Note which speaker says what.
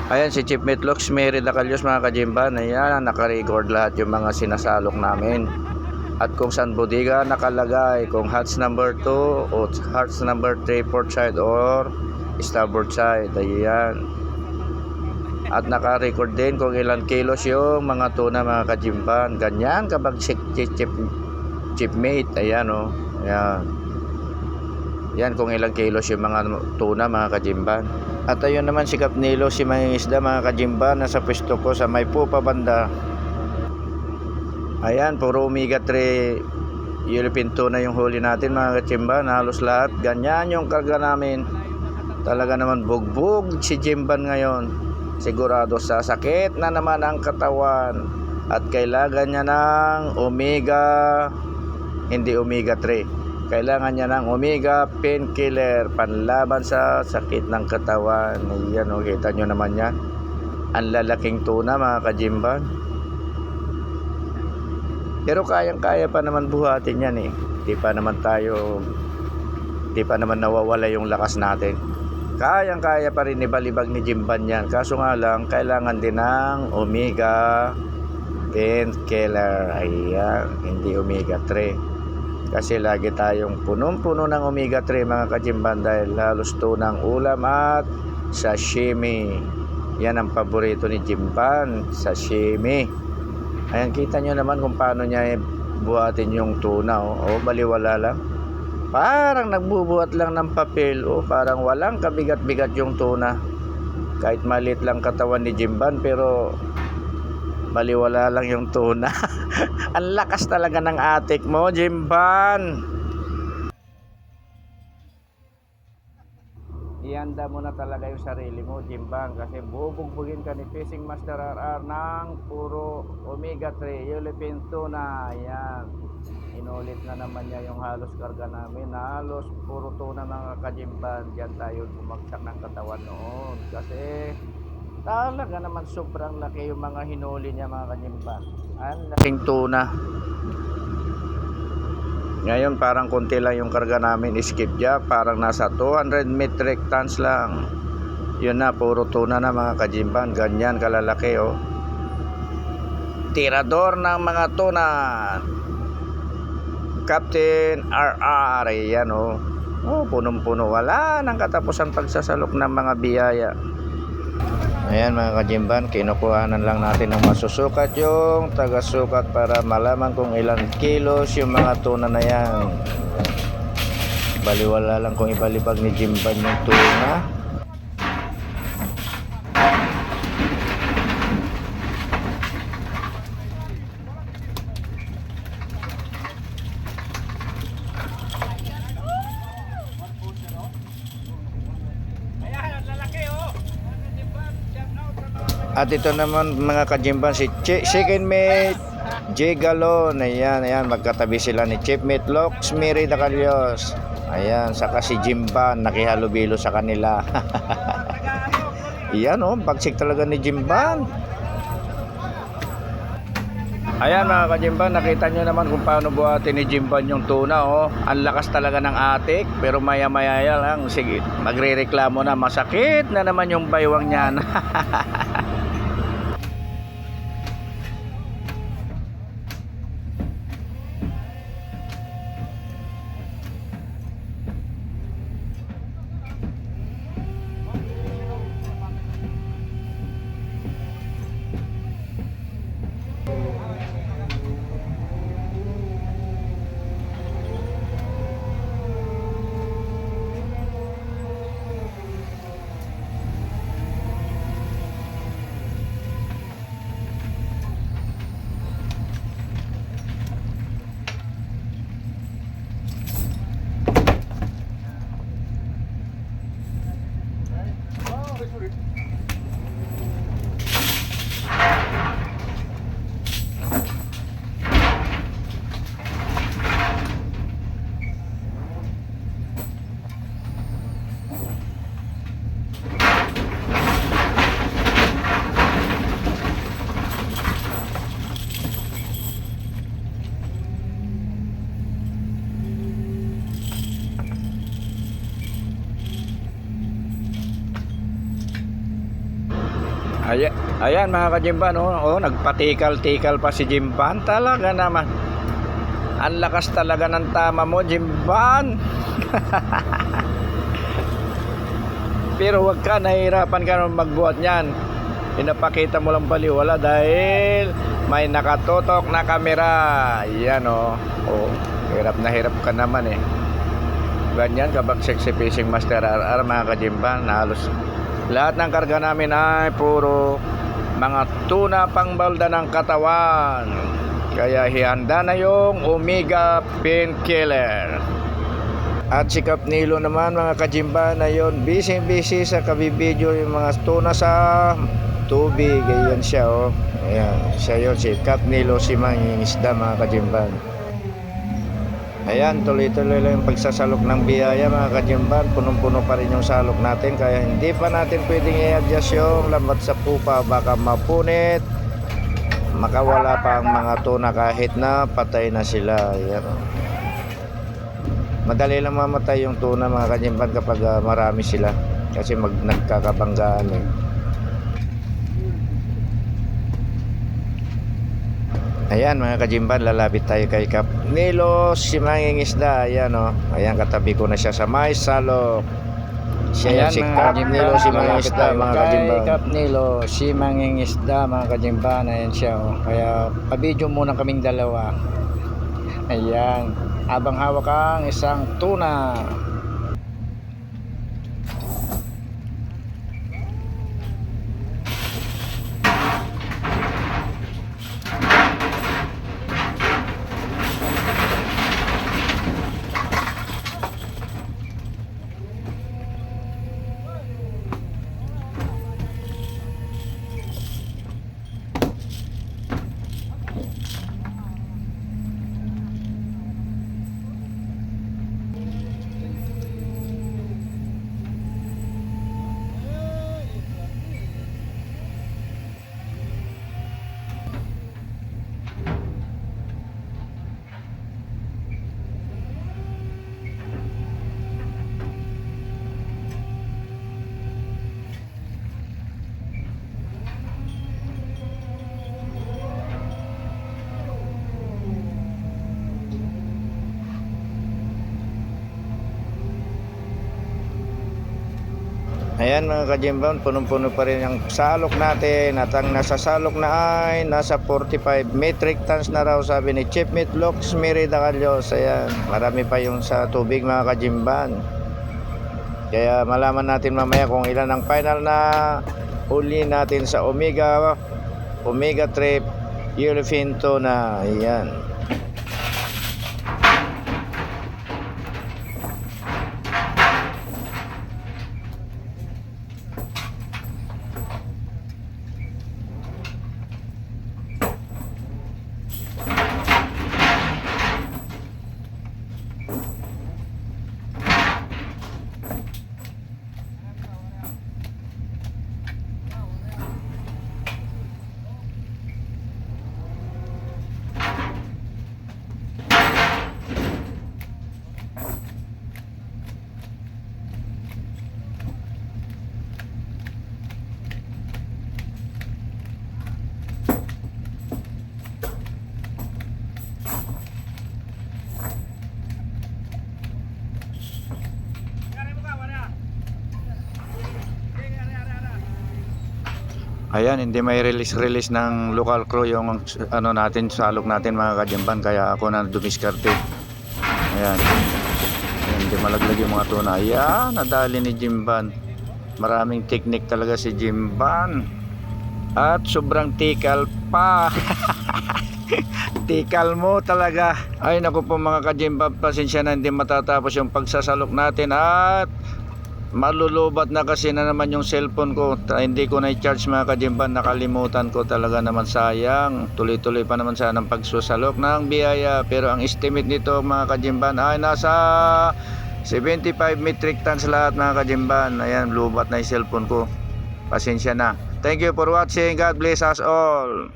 Speaker 1: Ayan si Chief Meatloaf, Mary Dacalios mga kajimban. Ayan, naka-record lahat yung mga sinasalok namin. At kung saan bodega nakalagay, kung hats number 2 o hats number 3 port side or starboard side. Ayan. At naka-record din kung ilang kilos yung mga tuna mga kajimban. Ganyan kapag Chief Mate. Ayan o. Ayan. Yan kung ilang kilos yung mga tuna mga kajimban. At ayun naman si Kapnilo, si mangingisda mga kajimban, nasa pwesto ko sa may pupa banda. Ayan, puro omega 3 Philippine tuna yung huli natin mga kajimban. Halos lahat, ganyan yung karga namin. Talaga naman bugbog si Jimban ngayon. Sigurado sasakit na naman ang katawan. At kailangan niya ng omega, hindi omega 3. Kailangan niya ng omega painkiller panlaban sa sakit ng katawan. Ayan o, kita nyo naman yan. Ang lalaking tuna mga kajimban. Pero kayang-kaya pa naman buhatin yan eh. Di pa naman nawawala yung lakas natin. Kayang-kaya pa rin ibalibag ni Jimban yan. Kaso nga lang, kailangan din ng omega painkiller. Ayan, hindi omega 3. Kasi lagi tayong punong-puno ng omega 3 mga kajimban dahil halos tunang ulam at sashimi. Yan ang paborito ni Jimban, sashimi. Ayan, kita nyo naman kung paano niya buhatin yung tuna. O baliwala lang. Parang nagbubuhat lang ng papel. O parang walang kabigat-bigat yung tuna. Kahit maliit lang katawan ni Jimban pero baliwala lang yung tuna. Ang lakas talaga ng atik mo, Jimban. Ihanda mo na talaga yung sarili mo, Jimban, kasi bubugbugin ka ni Fishing Master RR ng puro omega 3 Philippine tuna. Ayan, inulit na naman niya yung halos karga namin. Halos puro tuna mga kajimban. Diyan tayo bumagsak ng katawan noon kasi talaga naman sobrang laki yung mga hinuli niya mga kajimban. Ang laking tuna. Ngayon parang konti lang yung karga namin, skipjack, parang nasa 200 metric tons lang. Yun na, puro tuna na mga kajimban. Ganyan kalalaki oh. Tirador ng mga tuna, Captain RR. Ayan oh. Oh, punong-puno. Wala nang katapusan pagsasalok ng mga biyaya. Ayan mga kajimban, kinukuhanan lang natin ng masusukat yung taga-sukat para malaman kung ilang kilos yung mga tuna na yan. Baliwala lang kung ibalibag ni Jimban yung tuna. At ito naman mga kajimban, si Chicken Mate J Galon. Ayan, ayan, magkatabi sila ni Chief Meatloaf, Mary Dacalios. Ayan, saka si Jimban nakihalubilo sa kanila. Ayan oh, bagsik talaga ni Jimban. Ayan mga kajimban, nakita nyo naman kung paano buhatin ni Jimban yung tuna oh. Ang lakas talaga ng atik, pero maya maya lang, sige, magre-reklamo na, masakit na naman yung baywang niyan. Ayan mga kajimban, nagpatikal-tikal pa si Jimban. Talaga naman. Ang lakas talaga ng tama mo, Jimban. Pero wag ka, nahihirapan ka nung magbuhat niyan. Pinapakita mo lang baliwala dahil may nakatutok na kamera. Yan hirap ka naman eh. Ganyan kapag sexy fishing master RR mga kajimban, halos lahat ng karga namin ay puro mga tuna pangbalda ng katawan. Kaya hihanda na yung Omega Painkiller. At si Kap Nilo naman mga kajimban na yun, busy sa kabibidyo yung mga tuna sa tubig. Ayan siya Ayan, siya yun si Kap Nilo, si mangingisda mga kajimban. Ayan, tuloy-tuloy lang yung pagsasalok ng biyaya mga kajimban. Punong-puno pa rin yung salok natin. Kaya hindi pa natin pwedeng i-adjust yung lambat sa pupa. Baka mapunit, makawala pa ang mga tuna kahit na patay na sila. Ayan. Madali lang mamatay yung tuna mga kajimban kapag marami sila. Kasi nagkakabanggaan eh. Ayan mga kajimban, lalapit tayo kay Kap Nilo, si mangingisda. Ayan ayan, katabi ko na siya sa may salok. Siya yan, si Kap Nilo, si mangingisda mga kajimban. Kay Kap Nilo, si mangingisda mga kajimban. Ayan siya Kaya pabidyo muna kaming dalawa. Ayan, habang hawak ang isang tuna. Ayan mga kajimban, punong-puno pa rin ang salok natin. At ang nasa salok na ay nasa 45 metric tons na raw, sabi ni Chief Mitlox Merida Calyos. Ayan, marami pa yung sa tubig mga kajimban. Kaya malaman natin mamaya kung ilan ang final na huli natin sa Omega Trip Yellowfin Tuna. Ayan. Ayan, hindi may release ng local crew yung natin, salok natin mga kajimban, kaya ako na dumiskarte. Ayan, hindi malaglag yung mga tuna. Ayan, nadali ni Jimban. Maraming technique talaga si Jimban. At sobrang tikal pa. Tikal mo talaga. Ay naku po mga kajimban, pasensya na hindi matatapos yung pagsasalok natin. At malulubat na kasi na naman yung cellphone ko. Hindi ko na-charge mga kajimban, nakalimutan ko talaga naman, sayang. Tuloy-tuloy pa naman sana ang pagsusalok ng biyaya. Pero ang estimate nito mga kajimban ay nasa 75 metric tons lahat mga kajimban. Ayan, lubat na yung cellphone ko. Pasensya na. Thank you for watching. God bless us all.